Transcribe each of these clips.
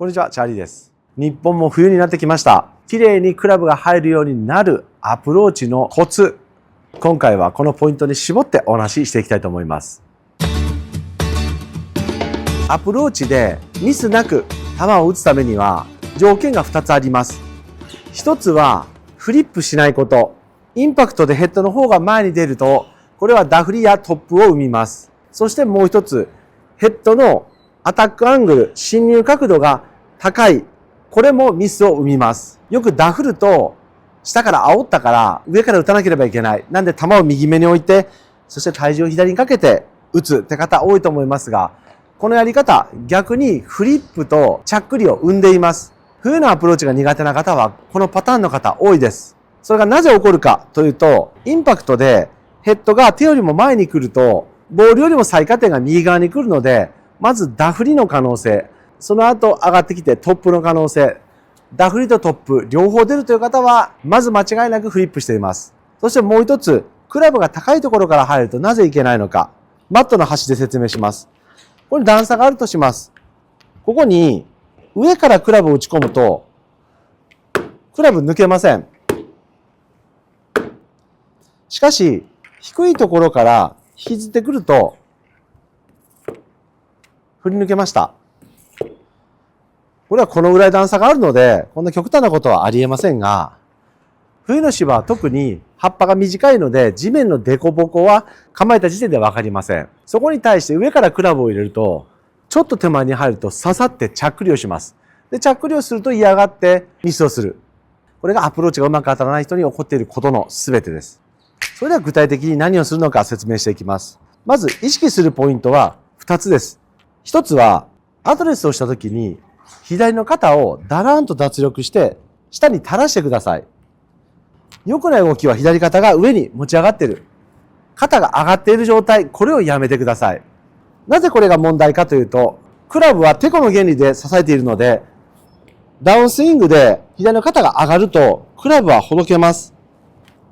こんにちは、チャーリーです。日本も冬になってきました。綺麗にクラブが入るようになるアプローチのコツ。今回はこのポイントに絞ってお話ししていきたいと思います。アプローチでミスなく球を打つためには条件が2つあります。1つはフリップしないこと。インパクトでヘッドの方が前に出ると、これはダフりやトップを生みます。そしてもう1つ、ヘッドのアタックアングル、侵入角度が高い。これもミスを生みます。よくダフると、下から煽ったから上から打たなければいけない。なんで球を右目に置いて、そして体重を左にかけて打つって方多いと思いますが、このやり方、逆にフリップとチャックリを生んでいます。冬のアプローチが苦手な方は、このパターンの方多いです。それがなぜ起こるかというと、インパクトでヘッドが手よりも前に来ると、ボールよりも最下点が右側に来るので、まずダフりの可能性、その後上がってきてトップの可能性、ダフりとトップ両方出るという方は、まず間違いなくフリップしています。そしてもう一つ、クラブが高いところから入るとなぜいけないのか、マットの端で説明します。これ段差があるとします。ここに上からクラブを打ち込むと、クラブ抜けません。しかし、低いところから引きずってくると、振り抜けました。これはこのぐらい段差があるので、こんな極端なことはありえませんが、冬の芝は特に葉っぱが短いので、地面の凸凹は構えた時点でわかりません。そこに対して上からクラブを入れると、ちょっと手前に入ると刺さってチャックリをします。で、チャックリをすると嫌がってミスをする。これがアプローチがうまく当たらない人に起こっていることの全てです。それでは具体的に何をするのか説明していきます。まず意識するポイントは2つです。1つは、アドレスをしたときに、左の肩をだらんと脱力して、下に垂らしてください。良くない動きは左肩が上に持ち上がっている。肩が上がっている状態、これをやめてください。なぜこれが問題かというと、クラブはテコの原理で支えているので、ダウンスイングで左の肩が上がると、クラブはほどけます。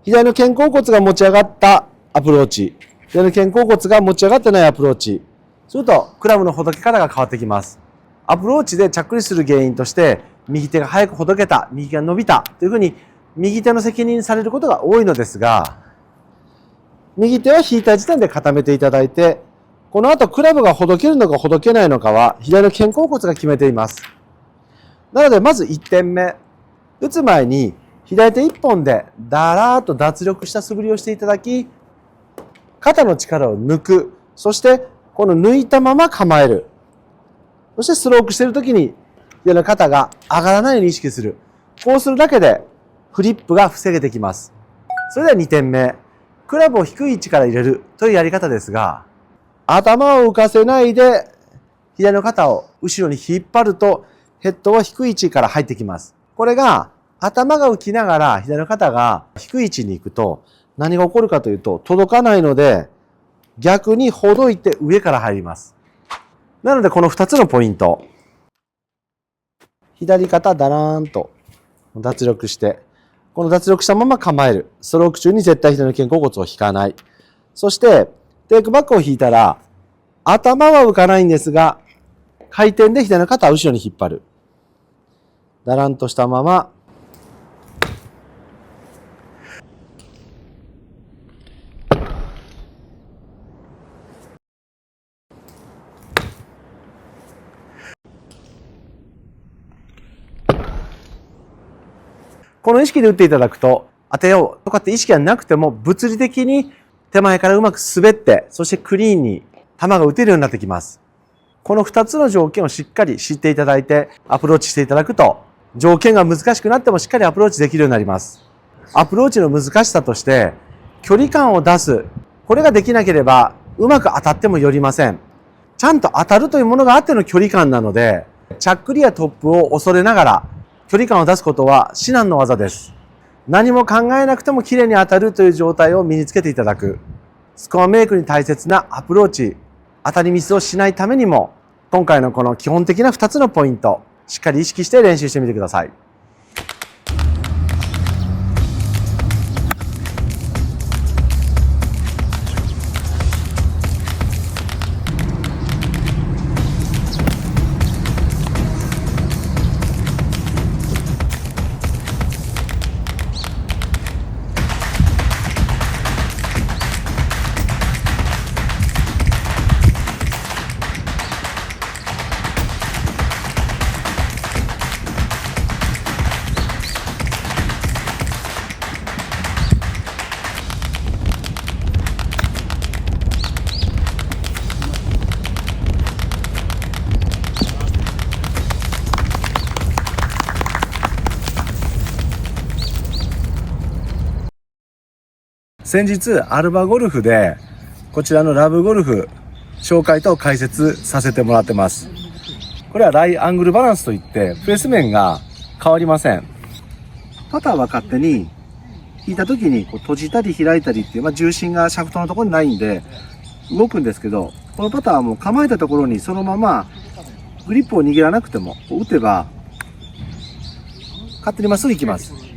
左の肩甲骨が持ち上がったアプローチ、左の肩甲骨が持ち上がってないアプローチ、するとクラブのほどけ方が変わってきます。アプローチで着地する原因として、右手が早くほどけた、右手が伸びたというふうに、右手の責任にされることが多いのですが、右手は引いた時点で固めていただいて、この後クラブがほどけるのかほどけないのかは、左の肩甲骨が決めています。なので、まず1点目。打つ前に、左手1本でだらーっと脱力した素振りをしていただき、肩の力を抜く。そして、この抜いたまま構える。そしてスロークしているときに、左の肩が上がらないように意識する。こうするだけで、フリップが防げてきます。それでは2点目。クラブを低い位置から入れるというやり方ですが、頭を浮かせないで、左の肩を後ろに引っ張ると、ヘッドは低い位置から入ってきます。これが、頭が浮きながら左の肩が低い位置に行くと、何が起こるかというと、届かないので、逆にほどいて上から入ります。なのでこの2つのポイント。左肩だらーんと脱力して、この脱力したまま構える。ストローク中に絶対左の肩甲骨を引かない。そして、テイクバックを引いたら、頭は浮かないんですが、回転で左の肩を後ろに引っ張る。だらんとしたまま、この意識で打っていただくと、当てようとかって意識がなくても、物理的に手前からうまく滑って、そしてクリーンに球が打てるようになってきます。この2つの条件をしっかり知っていただいて、アプローチしていただくと、条件が難しくなってもしっかりアプローチできるようになります。アプローチの難しさとして、距離感を出す。これができなければ、うまく当たってもよりません。ちゃんと当たるというものがあっての距離感なので、チャックリやトップを恐れながら、距離感を出すことは至難の業です。何も考えなくても綺麗に当たるという状態を身につけていただく。スコアメイクに大切なアプローチ、当たりミスをしないためにも、今回のこの基本的な2つのポイント、しっかり意識して練習してみてください。先日アルバゴルフでこちらのラブゴルフ紹介と解説させてもらってます。これはライアングルバランスといってプレス面が変わりません。パターは勝手に引いた時にこう閉じたり開いたりっていう、重心がシャフトのところにないんで動くんですけど、このパターはもう構えたところにそのままグリップを握らなくても打てば勝手にまっすぐ行きます。